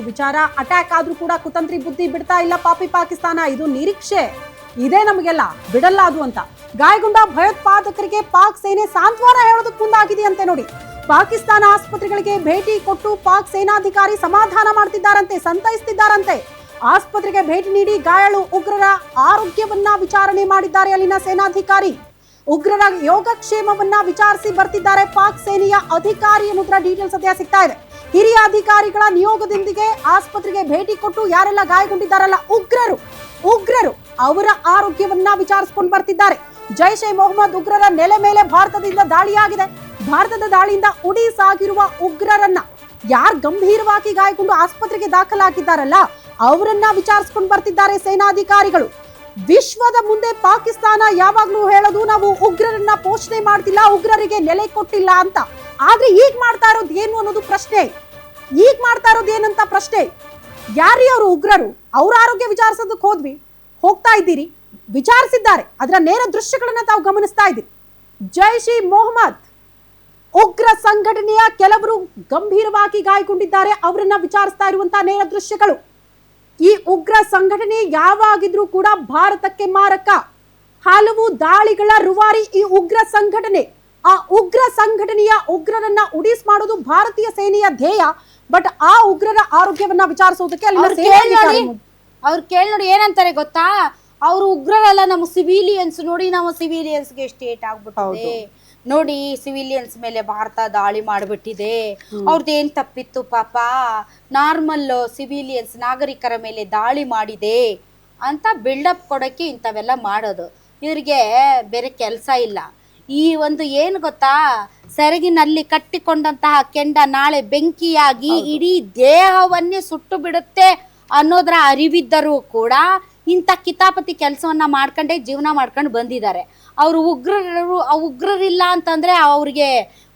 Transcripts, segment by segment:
ವಿಚಾರ. ಅಟ್ಯಾಕ್ ಆದ್ರೂ ಕೂಡ ಕುತಂತ್ರಿ ಬುದ್ಧಿ ಬಿಡ್ತಾ ಇಲ್ಲ ಪಾಪಿ ಪಾಕಿಸ್ತಾನ. ಇದು ನಿರೀಕ್ಷೆ ಇದೆ ನಮಗೆಲ್ಲ, ಬಿಡಲ್ಲ ಅದು ಅಂತ. ಗಾಯಗೊಂಡ ಭಯೋತ್ಪಾದಕರಿಗೆ ಪಾಕ್ ಸೇನೆ ಸಾಂತ್ವನ ಹೇಳೋದಕ್ಕೆ ಮುಂದಾಗಿದೆಯಂತೆ ನೋಡಿ. ಪಾಕಿಸ್ತಾನ ಆಸ್ಪತ್ರೆಗಳಿಗೆ ಭೇಟಿ ಕೊಟ್ಟು ಪಾಕ್ ಸೇನಾಧಿಕಾರಿ ಸಮಾಧಾನ ಮಾಡ್ತಿದ್ದಾರಂತೆ, ಸಂತೈಸ್ತಿದ್ದಾರಂತೆ. ಆಸ್ಪತ್ರೆಗೆ ಭೇಟಿ ನೀಡಿ ಗಾಯಾಳು ಉಗ್ರರ ಆರೋಗ್ಯವನ್ನ ವಿಚಾರಣೆ ಮಾಡಿದ್ದಾರೆ ಅಲ್ಲಿನ ಸೇನಾಧಿಕಾರಿ. ಉಗ್ರರ ಯೋಗಕ್ಷೇಮವನ್ನ ವಿಚಾರಿಸಿ ಬರ್ತಿದ್ದಾರೆ ಪಾಕ್ ಸೇನೆಯ ಅಧಿಕಾರಿ ಅನ್ನೋದ್ರ ಡೀಟೇಲ್ಸ್ ಸದ್ಯ ಸಿಗ್ತಾ ಇದೆ. ಹಿರಿಯ ಅಧಿಕಾರಿಗಳ ನಿಯೋಗದೊಂದಿಗೆ ಆಸ್ಪತ್ರೆಗೆ ಭೇಟಿ ಕೊಟ್ಟು ಯಾರೆಲ್ಲ ಗಾಯಗೊಂಡಿದ್ದಾರಲ್ಲ ಉಗ್ರರು ಅವರ ಆರೋಗ್ಯವನ್ನ ವಿಚಾರಿಸಿಕೊಂಡು ಬರ್ತಿದ್ದಾರೆ. ಜೈಷ್ ಎ ಮೊಹಮ್ಮದ್ ಉಗ್ರರ ನೆಲೆ ಮೇಲೆ ಭಾರತದಿಂದ ದಾಳಿಯಾಗಿದೆ. ಭಾರತದ ದಾಳಿಯಿಂದ ಉಡಿ ಸಾಗಿರುವ ಉಗ್ರರನ್ನ ಯಾರು ಗಂಭೀರವಾಗಿ ಗಾಯಗೊಂಡು ಆಸ್ಪತ್ರೆಗೆ ದಾಖಲಾಗಿದ್ದಾರಲ್ಲ ಅವರನ್ನ ವಿಚಾರಿಸಿಕೊಂಡು ಬರ್ತಿದ್ದಾರೆ ಸೇನಾಧಿಕಾರಿಗಳು. ವಿಶ್ವದ ಮುಂದೆ ಪಾಕಿಸ್ತಾನ ಯಾವಾಗ್ಲೂ ಹೇಳೋದು ನಾವು ಉಗ್ರರನ್ನ ಪೋಷಣೆ ಮಾಡ್ತಿಲ್ಲ, ಉಗ್ರರಿಗೆ ನೆಲೆ ಕೊಟ್ಟಿಲ್ಲ ಅಂತ. ಆದ್ರೆ ಈಗ ಮಾಡ್ತಾ ಇರೋದು ಏನು ಅನ್ನೋದು ಪ್ರಶ್ನೆ. ಈಗ ಮಾಡ್ತಾ ಇರೋದು ಏನಂತ ಪ್ರಶ್ನೆ. ಯಾರೀ ಅವರು ಉಗ್ರರು? ಅವ್ರ ಆರೋಗ್ಯ ವಿಚಾರಿಸೋದಕ್ಕೆ ಹೋಗ್ತಾ ಇದ್ದೀರಿ, ವಿಚಾರಿಸಿದ್ದಾರೆ. ಅದರ ನೇರ ದೃಶ್ಯಗಳನ್ನ ತಾವು ಗಮನಿಸ್ತಾ ಇದ್ದೀರಿ. ಜೈಷ್ ಇ ಮೊಹಮ್ಮದ್ ಉಗ್ರ ಸಂಘಟನೆಯ ಕೆಲವರು ಗಂಭೀರವಾಗಿ ಗಾಯಗೊಂಡಿದ್ದಾರೆ, ಅವರನ್ನ ವಿಚಾರಿಸ್ತಾ ಇರುವಂತಹ ನೇರ ದೃಶ್ಯಗಳು. ಈ ಉಗ್ರ ಸಂಘಟನೆ ಯಾವಾಗಿದ್ರೂ ಕೂಡ ಭಾರತಕ್ಕೆ ಮಾರಕ. ಹಲವು ದಾಳಿಗಳ ರೂವಾರಿ ಈ ಉಗ್ರ ಸಂಘಟನೆ. ಆ ಉಗ್ರ ಸಂಘಟನೆಯ ಉಗ್ರರನ್ನ ಉಡಿಸ್ ಮಾಡೋದು ಭಾರತೀಯ ಸೇನೆಯ ಧ್ಯೇಯ. ಬಟ್ ಆ ಉಗ್ರರ ಆರೋಗ್ಯವನ್ನ ವಿಚಾರಿಸೋದಕ್ಕೆ ಅವ್ರು ಕೇಳಿ ನೋಡಿ ಏನಂತಾರೆ ಗೊತ್ತಾ, ಅವ್ರು ಉಗ್ರರಲ್ಲ, ನಮ್ಮ ಸಿವಿಲಿಯನ್ಸ್. ನೋಡಿ ನಾವು ಸಿವಿಲಿಯನ್ಸ್ಗೆ ಎಷ್ಟು ಏಟ್ ಆಗ್ಬಿಟ್ಟಿದೆ ನೋಡಿ, ಸಿವಿಲಿಯನ್ಸ್ ಮೇಲೆ ಭಾರತ ದಾಳಿ ಮಾಡಿಬಿಟ್ಟಿದೆ, ಅವ್ರದ್ದೇನ್ ತಪ್ಪಿತ್ತು ಪಾಪ, ನಾರ್ಮಲ್ ಸಿವಿಲಿಯನ್ಸ್ ನಾಗರಿಕರ ಮೇಲೆ ದಾಳಿ ಮಾಡಿದೆ ಅಂತ ಬಿಲ್ಡಪ್ ಕೊಡೋಕ್ಕೆ ಇಂಥವೆಲ್ಲ ಮಾಡೋದು. ಇವ್ರಿಗೆ ಬೇರೆ ಕೆಲಸ ಇಲ್ಲ. ಈ ಒಂದು ಏನು ಗೊತ್ತಾ, ಸೆರಗಿನಲ್ಲಿ ಕಟ್ಟಿಕೊಂಡಂತಹ ಕೆಂಡ ನಾಳೆ ಬೆಂಕಿಯಾಗಿ ಇಡೀ ದೇಹವನ್ನೇ ಸುಟ್ಟು ಬಿಡುತ್ತೆ ಅನ್ನೋದ್ರ ಅರಿವಿದ್ದರೂ ಕೂಡ ಇಂಥ ಕಿತಾಪತಿ ಕೆಲಸವನ್ನ ಮಾಡ್ಕೊಂಡೇ ಜೀವನ ಮಾಡ್ಕೊಂಡು ಬಂದಿದ್ದಾರೆ. ಅವರು ಉಗ್ರರಿಲ್ಲ ಅಂತಂದ್ರೆ ಅವ್ರಿಗೆ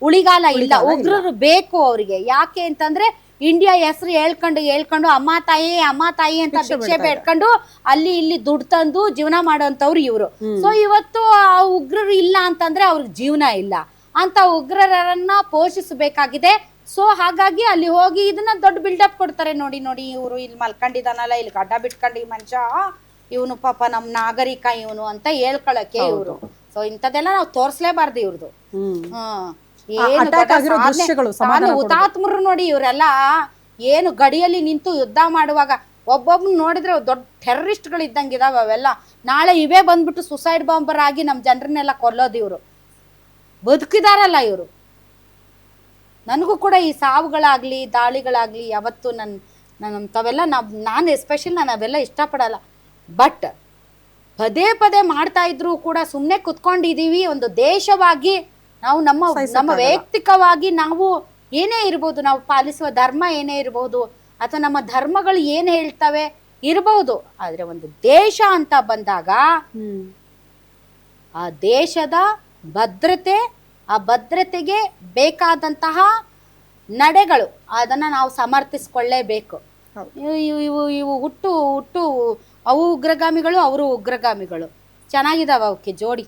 ಉಳಿಗಾಲ ಇಲ್ಲ. ಉಗ್ರರು ಬೇಕು ಅವ್ರಿಗೆ. ಯಾಕೆ ಅಂತಂದ್ರೆ ಇಂಡಿಯಾ ಹೆಸರು ಹೇಳ್ಕೊಂಡು ಅಮ್ಮ ತಾಯಿ ಅಂತ ಭಿಕ್ಷೆ ಬೇಡ್ಕೊಂಡು ಅಲ್ಲಿ ಇಲ್ಲಿ ದುಡ್ಡು ತಂದು ಜೀವನ ಮಾಡೋಂಥವ್ರು ಇವರು. ಸೊ ಇವತ್ತು ಆ ಉಗ್ರರು ಇಲ್ಲ ಅಂತಂದ್ರೆ ಅವ್ರಿಗೆ ಜೀವನ ಇಲ್ಲ ಅಂತ ಉಗ್ರರನ್ನ ಪೋಷಿಸಬೇಕಾಗಿದೆ. ಸೊ ಹಾಗಾಗಿ ಅಲ್ಲಿ ಹೋಗಿ ಇದನ್ನ ದೊಡ್ಡ ಬಿಲ್ಡಪ್ ಕೊಡ್ತಾರೆ. ನೋಡಿ ಇವರು ಇಲ್ಲಿ ಮಲ್ಕೊಂಡಿದ್ದಾನಲ್ಲ, ಇಲ್ಲಿ ಗಡ್ಡ ಬಿಟ್ಕೊಂಡು ಈ ಮನುಷ್ಯ ಇವನು ಪಾಪ ನಮ್ ನಾಗರಿಕ ಇವನು ಅಂತ ಹೇಳ್ಕೊಳಕ್ಕೆ ಇವರು. ಸೊ ಇಂಥದ್ದೆಲ್ಲ ನಾವು ತೋರ್ಸ್ಲೇಬಾರ್ದು ಇವ್ರದ್ದು. ಹುತಾತ್ಮರು ನೋಡಿ ಇವರೆಲ್ಲ ಏನು ಗಡಿಯಲ್ಲಿ ನಿಂತು ಯುದ್ಧ ಮಾಡುವಾಗ ಒಬ್ಬೊಬ್ನ ನೋಡಿದ್ರೆ ದೊಡ್ಡ ಟೆರರಿಸ್ಟ್ಗಳು ಇದ್ದಂಗೆ ಇದಾವೆ ಅವೆಲ್ಲ. ನಾಳೆ ಇವೇ ಬಂದ್ಬಿಟ್ಟು ಸುಸೈಡ್ ಬಾಂಬರ್ ಆಗಿ ನಮ್ ಜನರನ್ನೆಲ್ಲ ಕೊಲ್ಲೋದು ಇವರು. ಬದುಕಿದಾರಲ್ಲ ಇವರು. ನನಗೂ ಕೂಡ ಈ ಸಾವುಗಳಾಗ್ಲಿ ದಾಳಿಗಳಾಗ್ಲಿ ಯಾವತ್ತು ತಾವೆಲ್ಲ ನಾನು ಎಸ್ಪೆಷಲಿ ನಾನು ಅವೆಲ್ಲ ಇಷ್ಟಪಡಲ್ಲ. ಬಟ್ ಪದೇ ಮಾಡ್ತಾ ಇದ್ರು ಕೂಡ ಸುಮ್ಮನೆ ಕುತ್ಕೊಂಡಿದೀವಿ. ಒಂದು ದೇಶವಾಗಿ ನಾವು ನಮ್ಮ ವೈಯಕ್ತಿಕವಾಗಿ ನಾವು ಏನೇ ಇರ್ಬೋದು, ನಾವು ಪಾಲಿಸುವ ಧರ್ಮ ಏನೇ ಇರಬಹುದು ಅಥವಾ ನಮ್ಮ ಧರ್ಮಗಳು ಏನ್ ಹೇಳ್ತವೆ ಇರಬಹುದು, ಆದ್ರೆ ಒಂದು ದೇಶ ಅಂತ ಬಂದಾಗ ಆ ದೇಶದ ಭದ್ರತೆ, ಆ ಭದ್ರತೆಗೆ ಬೇಕಾದಂತಹ ನಡೆಗಳು ಅದನ್ನ ನಾವು ಸಮರ್ಥಿಸ್ಕೊಳ್ಳೇಬೇಕು. ಇವು ಹುಟ್ಟು ಅವು ಉಗ್ರಗಾಮಿಗಳು, ಅವರು ಉಗ್ರಗಾಮಿಗಳು. ಚೆನ್ನಾಗಿದಾವ ಅವಕ್ಕೆ ಜೋಡಿ.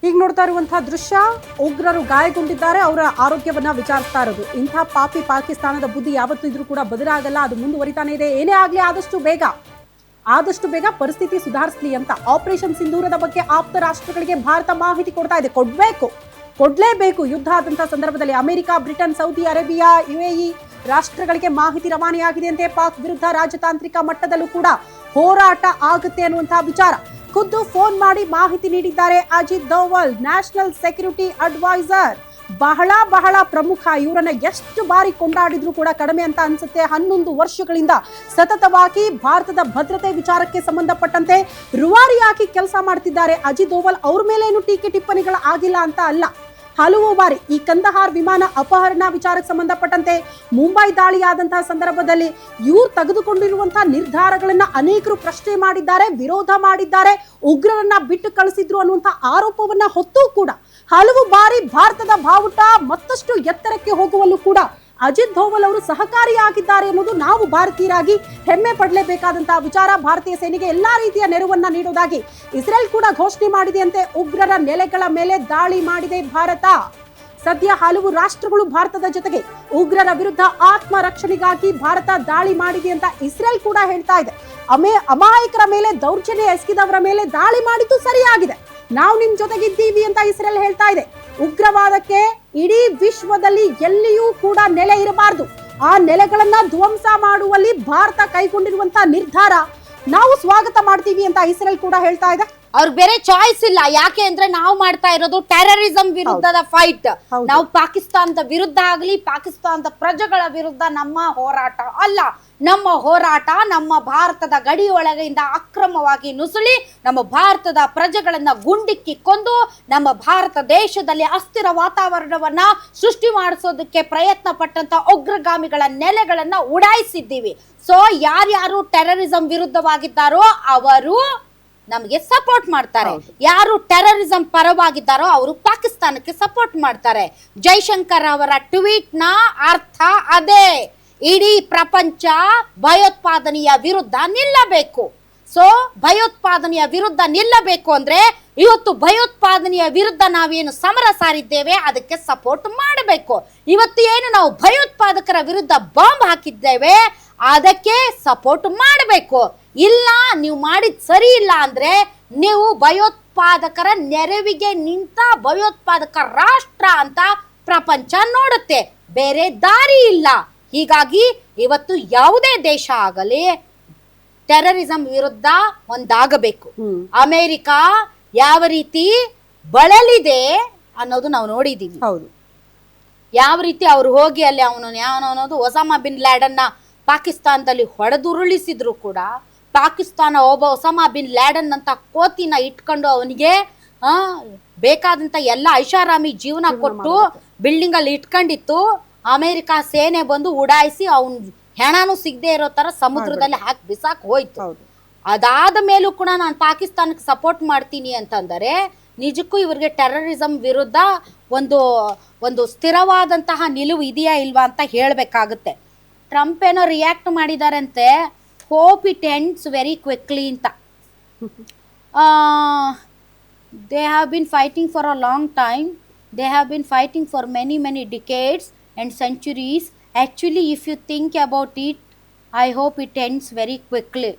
ಈಗ ನೋಡ್ತಾ ಇರುವಂತಹ ದೃಶ್ಯ, ಉಗ್ರರು ಗಾಯಗೊಂಡಿದ್ದಾರೆ, ಅವರ ಆರೋಗ್ಯವನ್ನ ವಿಚಾರಿಸ್ತಾ ಇರೋದು. ಇಂಥ ಪಾಪಿ ಪಾಕಿಸ್ತಾನದ ಬುದ್ಧಿ ಯಾವತ್ತೂ ಇದ್ರೂ ಕೂಡ ಬದಲಾಗಲ್ಲ, ಅದು ಮುಂದುವರಿತಾನೆ ಇದೆ. ಏನೇ ಆಗ್ಲಿ ಆದಷ್ಟು ಬೇಗ ಪರಿಸ್ಥಿತಿ ಸುಧಾರಿಸಲಿ ಅಂತ ಆಪರೇಷನ್ ಸಿಂಧೂರದ ಬಗ್ಗೆ ಆಪ್ತ ರಾಷ್ಟ್ರಗಳಿಗೆ ಭಾರತ ಮಾಹಿತಿ ಕೊಡ್ತಾ ಇದೆ. ಕೊಡ್ಲೇಬೇಕು. ಯುದ್ಧ ಆದಂತಹ ಸಂದರ್ಭದಲ್ಲಿ America, Britain, Saudi Arabia, UAE ರಾಷ್ಟ್ರಗಳಿಗೆ ಮಾಹಿತಿ ರವಾನೆಯಾಗಿದೆಯಂತೆ. ಪಾಕ್ ವಿರುದ್ಧ ರಾಜತಾಂತ್ರಿಕ ಮಟ್ಟದಲ್ಲೂ ಕೂಡ ಹೋರಾಟ ಆಗುತ್ತೆ ಅನ್ನುವಂತಹ ವಿಚಾರ ಖುದ್ದು ಫೋನ್ ಮಾಡಿ ಮಾಹಿತಿ ನೀಡಿದ್ದಾರೆ Ajit Doval, national security adviser. ಬಹಳ ಪ್ರಮುಖ. ಇವರನ್ನ ಎಷ್ಟು ಬಾರಿ ಕೊಂಡಾಡಿದ್ರು ಕೂಡ ಕಡಿಮೆ ಅಂತ ಅನ್ಸುತ್ತೆ. 11 ವರ್ಷಗಳಿಂದ ಸತತವಾಗಿ ಭಾರತದ ಭದ್ರತೆ ವಿಚಾರಕ್ಕೆ ಸಂಬಂಧಪಟ್ಟಂತೆ ರೂವಾರಿಯಾಗಿ ಕೆಲಸ ಮಾಡ್ತಿದ್ದಾರೆ ಅಜಿತ್ ದೋವಲ್. ಅವ್ರ ಮೇಲೆ ಏನು ಟೀಕೆ ಟಿಪ್ಪಣಿಗಳು ಆಗಿಲ್ಲ ಅಂತ ಅಲ್ಲ. ಹಲವು ಬಾರಿ ಈ ಕಂದಹಾರ್ ವಿಮಾನ ಅಪಹರಣ ವಿಚಾರಕ್ಕೆ ಸಂಬಂಧಪಟ್ಟಂತೆ ಮುಂಬೈ ದಾಳಿ ಆದಂತಹ ಸಂದರ್ಭದಲ್ಲಿ ಇವ್ರು ತೆಗೆದುಕೊಂಡಿರುವಂತಹ ನಿರ್ಧಾರಗಳನ್ನ ಅನೇಕರು ಪ್ರಶ್ನೆ ಮಾಡಿದ್ದಾರೆ, ವಿರೋಧ ಮಾಡಿದ್ದಾರೆ. ಉಗ್ರರನ್ನ ಬಿಟ್ಟು ಕಳಿಸಿದ್ರು ಅನ್ನುವಂತಹ ಆರೋಪವನ್ನ ಹೊತ್ತು ಕೂಡ ಹಲವು ಬಾರಿ ಭಾರತದ ಬಾವುಟ ಮತ್ತಷ್ಟು ಎತ್ತರಕ್ಕೆ ಹೋಗುವಲ್ಲೂ ಕೂಡ ಅಜಿತ್ ದೋವಲ್ ಅವರು ಸಹಕಾರಿಯಾಗಿದ್ದಾರೆ ಎನ್ನುವುದು ನಾವು ಭಾರತೀಯರಾಗಿ ಹೆಮ್ಮೆ ಪಡಲೇಬೇಕಾದಂತಹ ವಿಚಾರ. ಭಾರತೀಯ ಸೇನೆಗೆ ಎಲ್ಲಾ ರೀತಿಯ ನೆರವನ್ನ ನೀಡುವುದಾಗಿ ಇಸ್ರೇಲ್ ಕೂಡ ಘೋಷಣೆ ಮಾಡಿದೆಯಂತೆ. ಉಗ್ರರ ನೆಲೆಗಳ ಮೇಲೆ ದಾಳಿ ಮಾಡಿದೆ ಭಾರತ. ಸದ್ಯ ಹಲವು ರಾಷ್ಟ್ರಗಳು ಭಾರತದ ಜೊತೆಗೆ ಉಗ್ರರ ವಿರುದ್ಧ ಆತ್ಮ ರಕ್ಷಣೆಗಾಗಿ ಭಾರತ ದಾಳಿ ಮಾಡಿದೆ ಅಂತ ಇಸ್ರೇಲ್ ಕೂಡ ಹೇಳ್ತಾ ಇದೆ. ಅಮಾಯಕರ ಮೇಲೆ ದೌರ್ಜನ್ಯ ಎಸಗಿದವರ ಮೇಲೆ ದಾಳಿ ಮಾಡಿದ್ದು ಸರಿಯಾಗಿದೆ, ನಾವು ನಿಮ್ ಜೊತೆಗಿದ್ದೀವಿ ಅಂತ ಇಸ್ರೇಲ್ ಹೇಳ್ತಾ ಇದೆ. ಉಗ್ರವಾದಕ್ಕೆ ಇಡೀ ವಿಶ್ವದಲ್ಲಿ ಎಲ್ಲಿಯೂ ಕೂಡ ನೆಲೆ ಇರಬಾರದು, ಆ ನೆಲೆಗಳನ್ನ ಧ್ವಂಸ ಮಾಡುವಲ್ಲಿ ಭಾರತ ಕೈಗೊಂಡಿರುವಂತಹ ನಿರ್ಧಾರ ನಾವು ಸ್ವಾಗತ ಮಾಡ್ತೀವಿ ಅಂತ ಇಸ್ರೇಲ್ ಕೂಡ ಹೇಳ್ತಾ ಇದೆ. ಅವ್ರಿಗೆ ಬೇರೆ ಚಾಯ್ಸ್ ಇಲ್ಲ. ಯಾಕೆ ಅಂದ್ರೆ ನಾವು ಮಾಡ್ತಾ ಇರೋದು ಟೆರರಿಸಂ ವಿರುದ್ಧದ ಫೈಟ್. ನಾವು ಪಾಕಿಸ್ತಾನದ ವಿರುದ್ಧ ಆಗ್ಲಿ, ಪಾಕಿಸ್ತಾನದ ಪ್ರಜೆಗಳ ವಿರುದ್ಧ ನಮ್ಮ ಹೋರಾಟ ಅಲ್ಲ. ನಮ್ಮ ಹೋರಾಟ ನಮ್ಮ ಭಾರತದ ಗಡಿ ಒಳಗಿಂದ ಅಕ್ರಮವಾಗಿ ನುಸುಳಿ ನಮ್ಮ ಭಾರತದ ಪ್ರಜೆಗಳನ್ನ ಗುಂಡಿಕ್ಕಿ ಕೊಂದು ನಮ್ಮ ಭಾರತ ದೇಶದಲ್ಲಿ ಅಸ್ಥಿರ ವಾತಾವರಣವನ್ನ ಸೃಷ್ಟಿ ಮಾಡಿಸೋದಕ್ಕೆ ಪ್ರಯತ್ನ ಪಟ್ಟಂತ ಉಗ್ರಗಾಮಿಗಳ ನೆಲೆಗಳನ್ನ ಉಡಾಯಿಸಿದ್ದೀವಿ. ಸೊ ಯಾರ್ಯಾರು ಟೆರರಿಸಂ ವಿರುದ್ಧವಾಗಿದ್ದಾರೋ ಅವರು ನಮಗೆ ಸಪೋರ್ಟ್ ಮಾಡ್ತಾರೆ, ಯಾರು ಟೆರರಿಸಂ ಪರವಾಗಿದ್ದಾರೋ ಅವರು ಪಾಕಿಸ್ತಾನಕ್ಕೆ ಸಪೋರ್ಟ್ ಮಾಡ್ತಾರೆ. ಜೈಶಂಕರ್ ಅವರ ಟ್ವೀಟ್ ನ ಅರ್ಥ ಅದೇ, ಇಡೀ ಪ್ರಪಂಚ ಭಯೋತ್ಪಾದನೆಯ ವಿರುದ್ಧ ನಿಲ್ಲಬೇಕು. ಸೊ ಭಯೋತ್ಪಾದನೆಯ ವಿರುದ್ಧ ನಿಲ್ಲಬೇಕು ಅಂದ್ರೆ ಇವತ್ತು ಭಯೋತ್ಪಾದನೆಯ ವಿರುದ್ಧ ನಾವೇನು ಸಮರ ಸಾರಿದ್ದೇವೆ ಅದಕ್ಕೆ ಸಪೋರ್ಟ್ ಮಾಡಬೇಕು. ಇವತ್ತು ಏನು ನಾವು ಭಯೋತ್ಪಾದಕರ ವಿರುದ್ಧ ಬಾಂಬ್ ಹಾಕಿದ್ದೇವೆ ಅದಕ್ಕೆ ಸಪೋರ್ಟ್ ಮಾಡಬೇಕು. ಇಲ್ಲ ನೀವು ಮಾಡಿದ್ ಸರಿ ಇಲ್ಲ ಅಂದ್ರೆ ನೀವು ಭಯೋತ್ಪಾದಕರ ನೆರವಿಗೆ ನಿಂತ ಭಯೋತ್ಪಾದಕ ರಾಷ್ಟ್ರ ಅಂತ ಪ್ರಪಂಚ ನೋಡುತ್ತೆ, ಬೇರೆ ದಾರಿ ಇಲ್ಲ. ಹೀಗಾಗಿ ಇವತ್ತು ಯಾವುದೇ ದೇಶ ಆಗಲಿ ಟೆರರಿಸಂ ವಿರುದ್ಧ ಒಂದಾಗಬೇಕು. ಅಮೆರಿಕ ಯಾವ ರೀತಿ ಬಳಲಿದೆ ಅನ್ನೋದು ನಾವು ನೋಡಿದೀವಿ. ಹೌದು, ಯಾವ ರೀತಿ ಅವ್ರು ಹೋಗಿ ಅಲ್ಲಿ ಅವನು ಒಸಾಮಾ ಬಿನ್ ಲ್ಯಾಡನ್ನ ಪಾಕಿಸ್ತಾನದಲ್ಲಿ ಹೊಡೆದುರುಳಿಸಿದ್ರು ಕೂಡ ಪಾಕಿಸ್ತಾನ ಒಸಾಮಾ ಬಿನ್ ಲ್ಯಾಡನ್ ಅಂತ ಕೋತಿನ ಇಟ್ಕೊಂಡು ಅವನಿಗೆ ಬೇಕಾದಂತ ಎಲ್ಲ ಐಷಾರಾಮಿ ಜೀವನ ಕೊಟ್ಟು ಬಿಲ್ಡಿಂಗ್ ಅಲ್ಲಿ ಇಟ್ಕೊಂಡಿತ್ತು. ಅಮೆರಿಕ ಸೇನೆ ಬಂದು ಉಡಾಯಿಸಿ ಅವನ್ ಹೆಣನೂ ಸಿಗದೆ ಇರೋ ತರ ಸಮುದ್ರದಲ್ಲಿ ಹಾಕಿ ಬಿಸಾಕ್ ಹೋಯ್ತು. ಅದಾದ ಮೇಲೂ ಕೂಡ ನಾನು ಪಾಕಿಸ್ತಾನಕ್ಕೆ ಸಪೋರ್ಟ್ ಮಾಡ್ತೀನಿ ಅಂತಂದರೆ ನಿಜಕ್ಕೂ ಇವ್ರಿಗೆ ಟೆರರಿಸಂ ವಿರುದ್ಧ ಒಂದು ಸ್ಥಿರವಾದಂತಹ ನಿಲುವು ಇದೆಯಾ ಇಲ್ವಾ ಅಂತ ಹೇಳ್ಬೇಕಾಗುತ್ತೆ. ಟ್ರಂಪ್ ಏನೋ ರಿಯಾಕ್ಟ್ ಮಾಡಿದಾರಂತೆ, hope it ends very quickly ಅಂತ. They have been fighting for a long time, they have been fighting for many decades and centuries. Actually if you think about it, I hope it ends very quickly.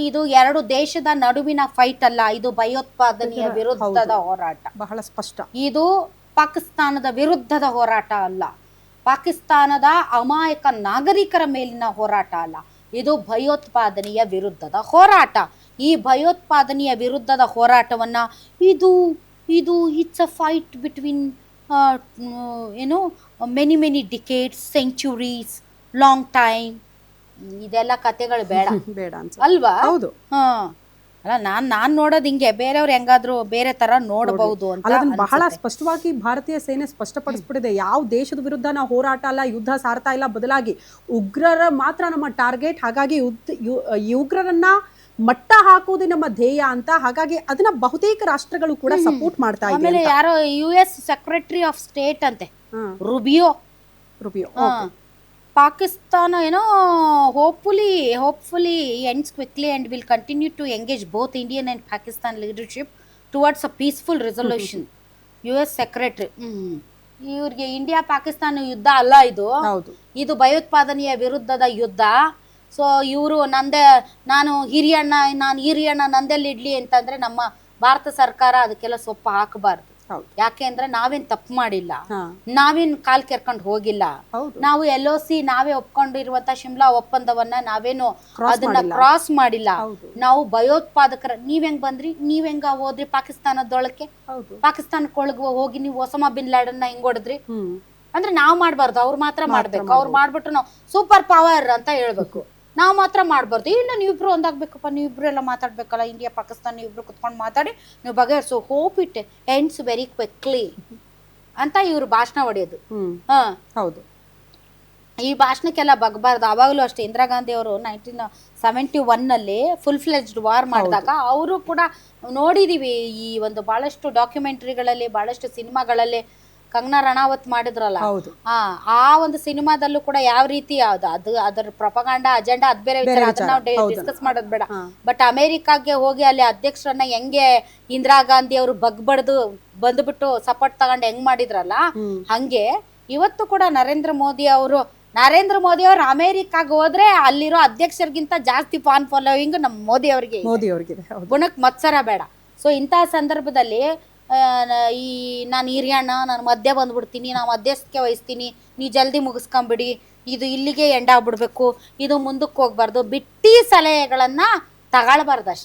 ಇದು ಎರಡು ದೇಶದ ನಡುವಿನ fight ಅಲ್ಲ, ಇದು ಭಯೋತ್ಪಾದನೆಯ ವಿರುದ್ಧದ ಹೋರಾಟ. ಬಹಳ ಸ್ಪಷ್ಟ. ಇದು ಪಾಕಿಸ್ತಾನದ ವಿರುದ್ಧದ ಹೋರಾಟ ಅಲ್ಲ, ಪಾಕಿಸ್ತಾನದ ಅಮಾಯಕ ನಾಗರಿಕರ ಮೇಲಿನ ಹೋರಾಟ ಅಲ್ಲ, ಇದು ಭಯೋತ್ಪಾದನೆಯ ವಿರುದ್ಧದ ಹೋರಾಟ. ಈ ಭಯೋತ್ಪಾದನೆಯ ವಿರುದ್ಧದ ಹೋರಾಟವನ್ನ it's a fight between many decades, centuries, long time. ಇದೆಲ್ಲ ಕತೆಗಳು ಬೇಡ ಅಲ್ವಾ? ಹೌದು. ಅಲ್ಲ ನಾನ್ ನೋಡೋದು ಹಿಂಗೆ, ಬೇರೆಯವ್ರು ಹೆಂಗಾದ್ರೂ ಬೇರೆ ತರ ನೋಡಬಹುದು ಅಂತ. ಬಹಳ ಸ್ಪಷ್ಟವಾಗಿ ಭಾರತೀಯ ಸೇನೆ ಸ್ಪಷ್ಟಪಡಿಸ್ಬಿಟ್ಟಿದೆ, ಯಾವ ದೇಶದ ವಿರುದ್ಧ ನಾವು ಹೋರಾಟ ಅಲ್ಲ, ಯುದ್ಧ ಸಾರ್ತಾ ಇಲ್ಲ, ಬದಲಾಗಿ ಉಗ್ರರ ಮಾತ್ರ ನಮ್ಮ ಟಾರ್ಗೆಟ್. ಹಾಗಾಗಿ ಉಗ್ರರನ್ನ ಮಟ್ಟ ಹಾಕುವುದೇ ನಮ್ಮ ಧ್ಯೇಯ ಅಂತ. ಹಾಗಾಗಿ ಅದನ್ನ ಬಹುತೇಕ ರಾಷ್ಟ್ರಗಳು ಕೂಡ ಸಪೋರ್ಟ್ ಮಾಡ್ತಾ ಇದ್ದಾರೆ. ಆಮೇಲೆ ಯಾರೋ US ಸೆಕ್ರೆಟರಿ ಆಫ್ ಸ್ಟೇಟ್ ಅಂತೆ, ರುಬಿಯೋ ಪಾಕಿಸ್ತಾನ ಏನೋ hopefully ends quickly and will continue to engage both Indian and Pakistan leadership towards a peaceful resolution. US secretary. ಇವ್ರಿಗೆ ಇಂಡಿಯಾ ಪಾಕಿಸ್ತಾನ ಯುದ್ಧ ಅಲ್ಲ ಇದು, ಇದು ಭಯೋತ್ಪಾದನೆಯ ವಿರುದ್ಧದ ಯುದ್ಧ. ಸೊ ಇವರು ನಾನು ಹಿರಿಯಣ್ಣ ನಂದೆಲ್ಲಿ ಇಡ್ಲಿ ಅಂತಂದ್ರೆ ನಮ್ಮ ಭಾರತ ಸರ್ಕಾರ ಅದಕ್ಕೆಲ್ಲ ಸೊಪ್ಪು ಹಾಕಬಾರ್ದು. ಯಾಕೆ ಅಂದ್ರೆ ನಾವೇನ್ ತಪ್ಪು ಮಾಡಿಲ್ಲ, ನಾವೇನ್ ಕಾಲ್ ಕೆರ್ಕೊಂಡು ಹೋಗಿಲ್ಲ. ನಾವು LOC ನಾವೇ ಒಪ್ಕೊಂಡಿರುವಂತ ಶಿಮ್ಲಾ ಒಪ್ಪಂದವನ್ನ ನಾವೇನು ಅದನ್ನ ಕ್ರಾಸ್ ಮಾಡಿಲ್ಲ. ನಾವು ಭಯೋತ್ಪಾದಕರ ನೀವ್ ಹೆಂಗ್ ಬಂದ್ರಿ, ನೀವ್ ಹೆಂಗ ಹೋದ್ರಿ ಪಾಕಿಸ್ತಾನದೊಳಕ್ಕೆ, ಪಾಕಿಸ್ತಾನಕ್ಕೆ ಒಳಗ ಹೋಗಿ ನೀವು ಒಸಾಮಾ ಬಿನ್ ಲ್ಯಾಡನ್ನ ಹೆಂಗ್ ಹೊಡೆದ್ರಿ ಅಂದ್ರೆ ನಾವ್ ಮಾಡ್ಬಾರ್ದು, ಅವ್ರು ಮಾತ್ರ ಮಾಡ್ಬೇಕು. ಅವ್ರು ಮಾಡ್ಬಿಟ್ರು ನಾವು ಸೂಪರ್ ಪವರ್ ಅಂತ ಹೇಳ್ಬೇಕು, ನಾವು ಮಾತ್ರ ಮಾಡ್ಬಾರ್ದು. ಇಲ್ಲ ನೀವಿಬ್ರು ಒಂದಾಗ್ಬೇಕಪ್ಪ, ನೀವಿಬ್ರು ಎಲ್ಲ ಮಾತಾಡ್ಬೇಕಲ್ಲ, ಇಂಡಿಯಾ ಪಾಕಿಸ್ತಾನ ನೀವಿಬ್ರು ಕುತ್ಕೊಂಡು ಮಾತಾಡಿ ನೀವು ಬಗೆಹರಿಸು, hope it ends very quickly ಅಂತ ಇವ್ರು ಭಾಷಣ ಹೊಡೆಯೋದು. ಹೌದು, ಈ ಭಾಷಣಕ್ಕೆಲ್ಲ ಬಗ್ಬಾರ್ದು. ಅವಾಗಲೂ ಅಷ್ಟೇ, ಇಂದಿರಾ ಗಾಂಧಿ ಅವರು 1971 ಫುಲ್ ಫ್ಲೆಜ್ಡ್ ವಾರ್ ಮಾಡಿದಾಗ ಅವರು ಕೂಡ ನೋಡಿದೀವಿ. ಈ ಒಂದು ಬಹಳಷ್ಟು ಡಾಕ್ಯುಮೆಂಟ್ರಿಗಳಲ್ಲಿ, ಬಹಳಷ್ಟು ಸಿನಿಮಾಗಳಲ್ಲಿ ಕಂಗನಾ ರಣಾವತ್ ಮಾಡಿದ್ರಲ್ಲ ಹೌದು. ಆ ಒಂದು ಸಿನಿಮಾದಲ್ಲೂ ಕೂಡ ಯಾವ ರೀತಿ ಯಾವ್ದು ಅದು ಅದರ ಪ್ರಪಗಾಂಡ ಅಜೆಂಡಾ ಅದ್ ಬೇರೆ ವಿಚಾರ, ಅದನ್ನ ನಾವು ಡಿಸ್ಕಸ್ ಮಾಡೋದು ಬೇಡ. ಬಟ್ ಅಮೆರಿಕಾಗೆ ಹೋಗಿ ಅಲ್ಲಿ ಅಧ್ಯಕ್ಷರನ್ನ ಹೆಂಗೆ ಇಂದಿರಾ ಗಾಂಧಿ ಅವರು ಬಂದ್ಬಿಟ್ಟು ಸಪೋರ್ಟ್ ತಗೊಂಡು ಹೆಂಗ್ ಮಾಡಿದ್ರಲ್ಲ, ಹಂಗೆ ಇವತ್ತು ಕೂಡ ನರೇಂದ್ರ ಮೋದಿ ಅವರು ಅಮೆರಿಕಾಗ ಹೋದ್ರೆ ಅಲ್ಲಿರೋ ಅಧ್ಯಕ್ಷರಿಗಿಂತ ಜಾಸ್ತಿ ಫಾನ್ ಫಾಲೋವಿಂಗ್ ನಮ್ಮ ಮೋದಿ ಅವ್ರಿಗೆ ಗುಣಕ್ ಮತ್ಸರ ಬೇಡ. ಸೊ ಇಂತಹ ಸಂದರ್ಭದಲ್ಲಿ ನಾನು ಹಿರಿಯಣ್ಣ, ನಾನು ಮಧ್ಯ ಬಂದ್ಬಿಡ್ತೀನಿ, ನಾ ಮಧ್ಯಸ್ಥಿಕೆ ವಹಿಸ್ತೀನಿ, ನೀ ಜಲ್ದಿ ಮುಗಿಸ್ಕೊಂಬಿಡಿ, ಇದು ಇಲ್ಲಿಗೆ ಎಂಡ್ ಆಗ್ಬಿಡ್ಬೇಕು, ಇದು ಮುಂದಕ್ಕೆ ಹೋಗ್ಬಾರ್ದು, ಬಿಟ್ಟಿ ಸಲಹೆಗಳನ್ನ ತಗೊಳ್ಬಾರ್ದು ಅಷ್ಟೇ.